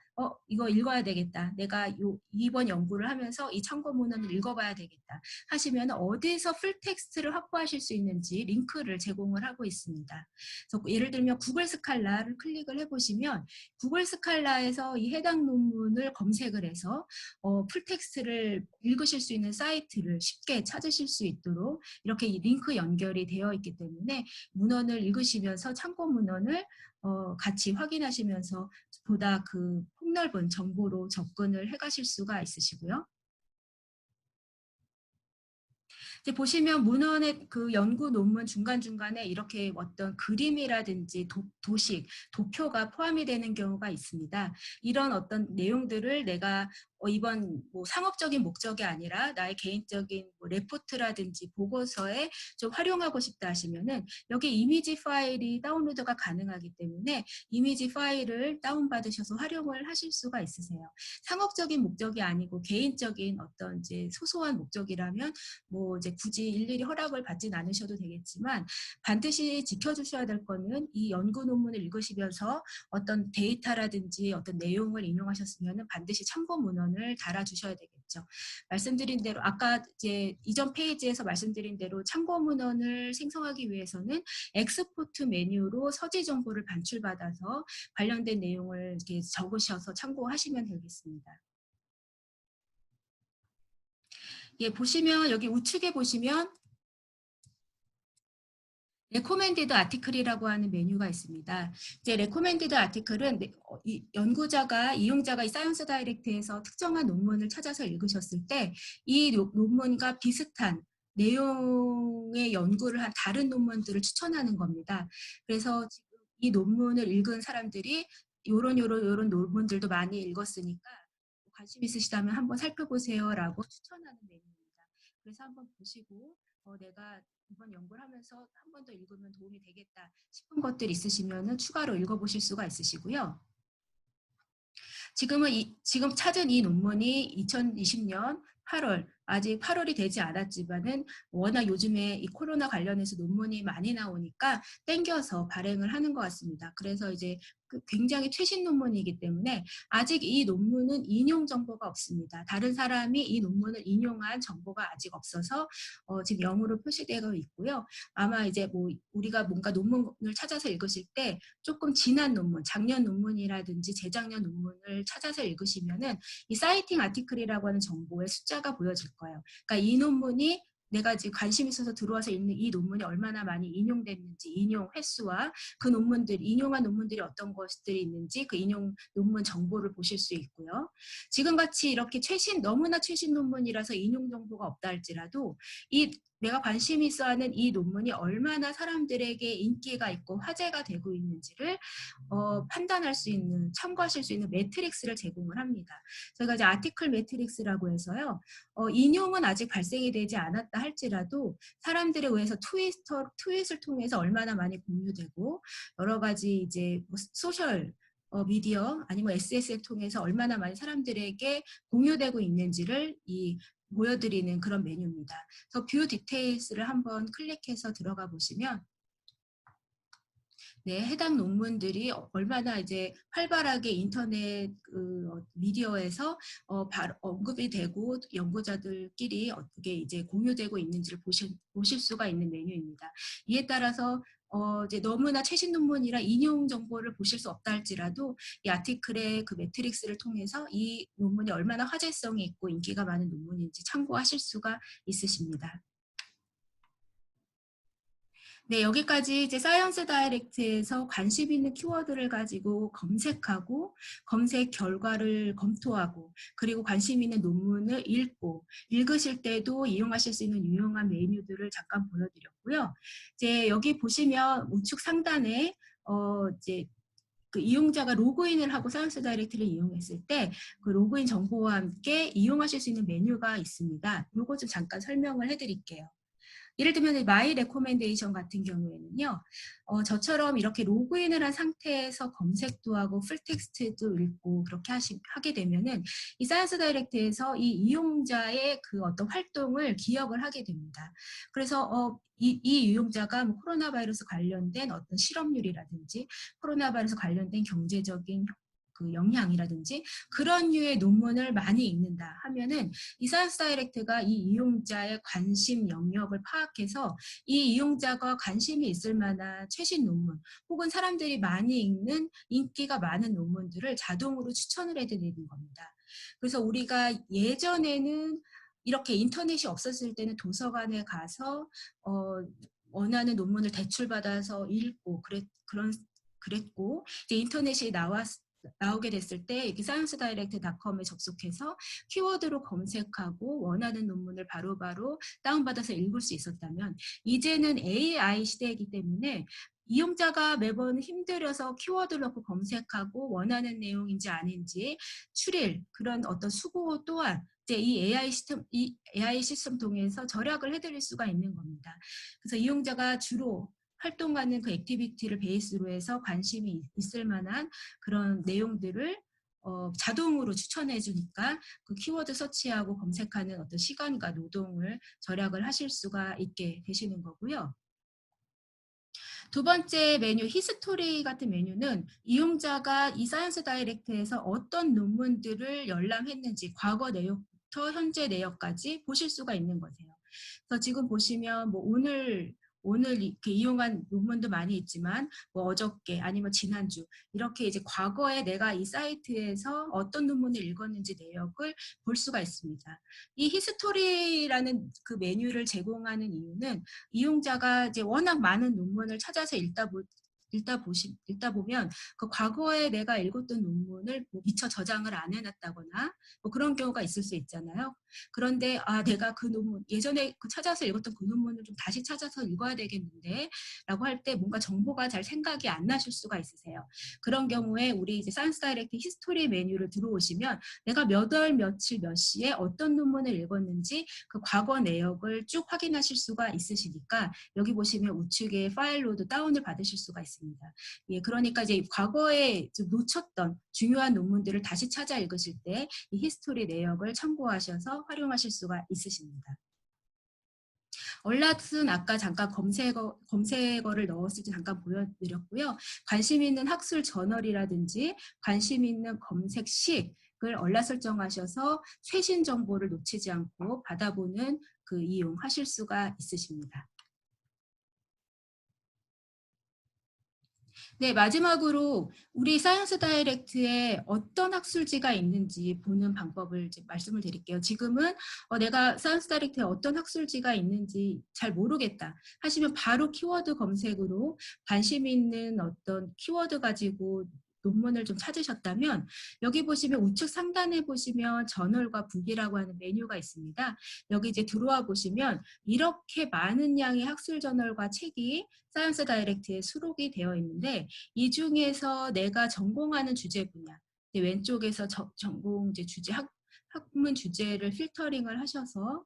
이거 읽어야 되겠다. 내가 이번 연구를 하면서 이 참고 문헌을 읽어봐야 되겠다. 하시면 어디서 풀 텍스트를 확보하실 수 있는지 링크를 제공을 하고 있습니다. 그래서 예를 들면 구글 스칼라를 클릭을 해보시면 구글 스칼라에서 이 해당 논문을 검색을 해서 풀 텍스트를 읽으실 수 있는 사이트를 쉽게 찾으실 수 있도록 이렇게 링크 연결이 되어 있기 때문에 문헌을 읽으시면서 참고 문헌을 같이 확인하시면서 보다 그 폭넓은 정보로 접근을 해가실 수가 있으시고요. 이제 보시면 문헌의 그 연구 논문 중간중간에 이렇게 어떤 그림이라든지 도식, 도표가 포함이 되는 경우가 있습니다. 이런 어떤 내용들을 내가 이번 뭐 상업적인 목적이 아니라 나의 개인적인 뭐 레포트라든지 보고서에 좀 활용하고 싶다 하시면은 여기 이미지 파일이 다운로드가 가능하기 때문에 이미지 파일을 다운받으셔서 활용을 하실 수가 있으세요. 상업적인 목적이 아니고 개인적인 어떤 이제 소소한 목적이라면 뭐 이제 굳이 일일이 허락을 받진 않으셔도 되겠지만 반드시 지켜주셔야 될 거는 이 연구 논문을 읽으시면서 어떤 데이터라든지 어떤 내용을 인용하셨으면 반드시 참고 문헌을 달아주셔야 되겠죠. 말씀드린 대로 아까 이제 이전 페이지에서 말씀드린 대로 참고 문헌을 생성하기 위해서는 엑스포트 메뉴로 서지 정보를 반출받아서 관련된 내용을 이렇게 적으셔서 참고하시면 되겠습니다. 예, 보시면 여기 우측에 보시면 레코멘디드 아티클이라고 하는 메뉴가 있습니다. 이제 레코멘디드 아티클은 연구자가 이용자가 이 사이언스 다이렉트에서 특정한 논문을 찾아서 읽으셨을 때 이 논문과 비슷한 내용의 연구를 한 다른 논문들을 추천하는 겁니다. 그래서 지금 이 논문을 읽은 사람들이 요런 논문들도 많이 읽었으니까 관심 있으시다면 한번 살펴보세요라고 추천하는 메뉴입니다. 그래서 한번 보시고 내가 이번 연구를 하면서 한 번 더 읽으면 도움이 되겠다 싶은 것들 있으시면 추가로 읽어보실 수가 있으시고요. 지금 찾은 이 논문이 2020년 8월, 아직 8월이 되지 않았지만은 워낙 요즘에 이 코로나 관련해서 논문이 많이 나오니까 땡겨서 발행을 하는 것 같습니다. 그래서 이제 굉장히 최신 논문이기 때문에 아직 이 논문은 인용 정보가 없습니다. 다른 사람이 이 논문을 인용한 정보가 아직 없어서 지금 영어로 표시되어 있고요. 아마 이제 뭐 우리가 뭔가 논문을 찾아서 읽으실 때 조금 지난 논문, 작년 논문이라든지 재작년 논문을 찾아서 읽으시면은 이 사이팅 아티클이라고 하는 정보의 숫자가 보여질 거예요. 그러니까 이 논문이 내가 지금 관심 있어서 들어와서 읽는 이 논문이 얼마나 많이 인용됐는지, 인용 횟수와 그 논문들, 인용한 논문들이 어떤 것들이 있는지 그 인용 논문 정보를 보실 수 있고요. 지금같이 이렇게 너무나 최신 논문이라서 인용 정보가 없다 할지라도 내가 관심 있어 하는 이 논문이 얼마나 사람들에게 인기가 있고 화제가 되고 있는지를 판단할 수 있는, 참고하실 수 있는 매트릭스를 제공을 합니다. 저희가 이제 아티클 매트릭스라고 해서요. 인용은 아직 발생이 되지 않았다 할지라도 사람들에 의해서 트윗을 통해서 얼마나 많이 공유되고 여러 가지 이제 뭐 소셜 미디어 아니면 SNS를 통해서 얼마나 많이 사람들에게 공유되고 있는지를 보여드리는 그런 메뉴입니다. 그래서 뷰 디테일스를 한번 클릭해서 들어가 보시면 네, 해당 논문들이 얼마나 이제 활발하게 인터넷 미디어에서 언급이 되고 연구자들끼리 어떻게 이제 공유되고 있는지를 보실 수가 있는 메뉴입니다. 이에 따라서 이제 너무나 최신 논문이라 인용 정보를 보실 수 없다 할지라도 이 아티클의 그 매트릭스를 통해서 이 논문이 얼마나 화제성이 있고 인기가 많은 논문인지 참고하실 수가 있으십니다. 네, 여기까지 이제 사이언스 다이렉트에서 관심 있는 키워드를 가지고 검색하고 검색 결과를 검토하고 그리고 관심 있는 논문을 읽고 읽으실 때도 이용하실 수 있는 유용한 메뉴들을 잠깐 보여드렸고요. 이제 여기 보시면 우측 상단에 이제 그 이용자가 로그인을 하고 사이언스 다이렉트를 이용했을 때 그 로그인 정보와 함께 이용하실 수 있는 메뉴가 있습니다. 요거 좀 잠깐 설명을 해드릴게요. 예를 들면 마이 레코멘데이션 같은 경우에는요. 저처럼 이렇게 로그인을 한 상태에서 검색도 하고 풀텍스트도 읽고 그렇게 하게 되면은 이 사이언스 다이렉트에서 이 이용자의 그 어떤 활동을 기억을 하게 됩니다. 그래서 이 이용자가 뭐 코로나 바이러스 관련된 어떤 실업률이라든지 코로나 바이러스 관련된 경제적인 그 영향이라든지 그런 류의 논문을 많이 읽는다 하면은 이 사이언스 다이렉트가 이 이용자의 관심 영역을 파악해서 이 이용자가 관심이 있을 만한 최신 논문 혹은 사람들이 많이 읽는 인기가 많은 논문들을 자동으로 추천을 해드리는 겁니다. 그래서 우리가 예전에는 이렇게 인터넷이 없었을 때는 도서관에 가서 어, 원하는 논문을 대출받아서 읽고 그랬고 이제 인터넷이 나오게 됐을 때 이렇게 sciencedirect.com에 접속해서 키워드로 검색하고 원하는 논문을 바로바로 다운받아서 읽을 수 있었다면 이제는 AI 시대이기 때문에 이용자가 매번 힘들어서 키워드를 넣고 검색하고 원하는 내용인지 아닌지 추릴 그런 어떤 수고 또한 이제 이 AI 시스템 통해서 절약을 해드릴 수가 있는 겁니다. 그래서 이용자가 주로 활동하는 그 액티비티를 베이스로 해서 관심이 있을 만한 그런 내용들을 자동으로 추천해 주니까 그 키워드 서치하고 검색하는 어떤 시간과 노동을 절약을 하실 수가 있게 되시는 거고요. 두 번째 메뉴 히스토리 같은 메뉴는 이용자가 이 사이언스 다이렉트에서 어떤 논문들을 열람했는지 과거 내역부터 현재 내역까지 보실 수가 있는 거세요. 그래서 지금 보시면 뭐 오늘 이렇게 이용한 논문도 많이 있지만 뭐 어저께 아니면 지난주 이렇게 이제 과거에 내가 이 사이트에서 어떤 논문을 읽었는지 내역을 볼 수가 있습니다. 이 히스토리라는 그 메뉴를 제공하는 이유는 이용자가 이제 워낙 많은 논문을 찾아서 읽다 보면 그 과거에 내가 읽었던 논문을 뭐 미처 저장을 안 해놨다거나 뭐 그런 경우가 있을 수 있잖아요. 그런데 내가 그 논문 예전에 그 찾아서 읽었던 그 논문을 좀 다시 찾아서 읽어야 되겠는데 라고 할 때 뭔가 정보가 잘 생각이 안 나실 수가 있으세요. 그런 경우에 우리 이제 사이언스 다이렉트 히스토리 메뉴를 들어오시면 내가 몇 월 며칠 몇 시에 어떤 논문을 읽었는지 그 과거 내역을 쭉 확인하실 수가 있으시니까 여기 보시면 우측에 파일로도 다운을 받으실 수가 있습니다. 예, 그러니까 이제 과거에 좀 놓쳤던 중요한 논문들을 다시 찾아 읽으실 때 이 히스토리 내역을 참고하셔서 활용하실 수가 있으십니다. 얼랏은 아까 잠깐 검색어를 넣었을 때 잠깐 보여드렸고요. 관심 있는 학술 저널이라든지 관심 있는 검색식을 얼랏 설정하셔서 최신 정보를 놓치지 않고 받아보는 그 이용하실 수가 있으십니다. 네, 마지막으로 우리 사이언스 다이렉트에 어떤 학술지가 있는지 보는 방법을 이제 말씀을 드릴게요. 지금은 내가 사이언스 다이렉트에 어떤 학술지가 있는지 잘 모르겠다 하시면 바로 키워드 검색으로 관심 있는 어떤 키워드 가지고 논문을 좀 찾으셨다면 여기 보시면 우측 상단에 보시면 저널과 북이라고 하는 메뉴가 있습니다. 여기 이제 들어와 보시면 이렇게 많은 양의 학술 저널과 책이 사이언스 다이렉트에 수록이 되어 있는데 이 중에서 내가 전공하는 주제 분야 왼쪽에서 전공 이제 학문 주제를 필터링을 하셔서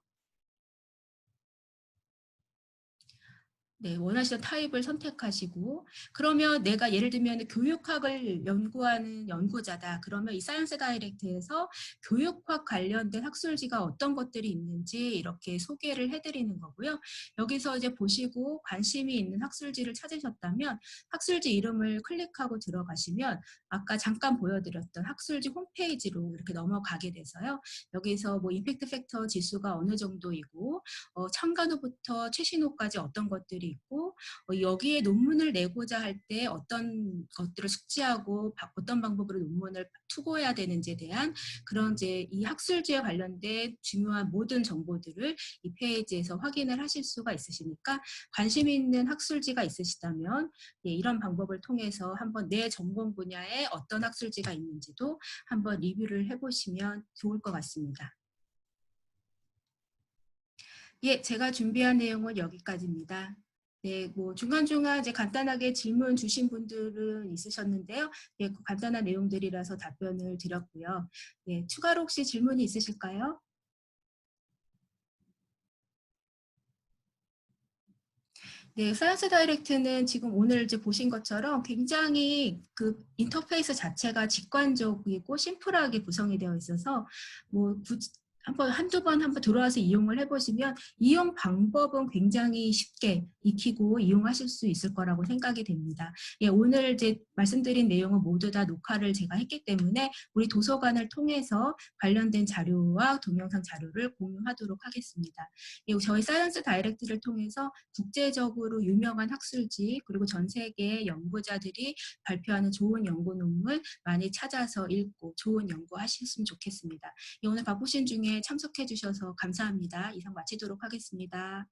네, 원하시는 타입을 선택하시고 그러면 내가 예를 들면 교육학을 연구하는 연구자다. 그러면 이 사이언스 다이렉트에서 교육학 관련된 학술지가 어떤 것들이 있는지 이렇게 소개를 해드리는 거고요. 여기서 이제 보시고 관심이 있는 학술지를 찾으셨다면 학술지 이름을 클릭하고 들어가시면 아까 잠깐 보여드렸던 학술지 홈페이지로 이렇게 넘어가게 돼서요. 여기서 뭐 임팩트 팩터 지수가 어느 정도이고 참가도부터 최신호까지 어떤 것들이 방법들이 있고 여기에 논문을 내고자 할 때 어떤 것들을 숙지하고 어떤 방법으로 논문을 투고해야 되는지에 대한 그런 이제 이 학술지에 관련된 중요한 모든 정보들을 이 페이지에서 확인을 하실 수가 있으시니까 관심 있는 학술지가 있으시다면 예, 이런 방법을 통해서 한번 내 전공 분야에 어떤 학술지가 있는지도 한번 리뷰를 해보시면 좋을 것 같습니다. 예, 제가 준비한 내용은 여기까지입니다. 네, 뭐 중간중간 이제 간단하게 질문 주신 분들은 있으셨는데요. 예, 그 간단한 내용들이라서 답변을 드렸고요. 예, 추가로 혹시 질문이 있으실까요? 네, 사이언스 다이렉트는 지금 오늘 이제 보신 것처럼 굉장히 그 인터페이스 자체가 직관적이고 심플하게 구성이 되어 있어서 뭐 한두 번 한번 들어와서 이용을 해보시면 이용 방법은 굉장히 쉽게 익히고 이용하실 수 있을 거라고 생각이 됩니다. 예, 오늘 이제 말씀드린 내용은 모두 다 녹화를 제가 했기 때문에 우리 도서관을 통해서 관련된 자료와 동영상 자료를 공유하도록 하겠습니다. 예, 저희 사이언스 다이렉트를 통해서 국제적으로 유명한 학술지 그리고 전 세계 연구자들이 발표하는 좋은 연구 논문 많이 찾아서 읽고 좋은 연구하셨으면 좋겠습니다. 예, 오늘 바쁘신 중에 참석해 주셔서 감사합니다. 이상 마치도록 하겠습니다.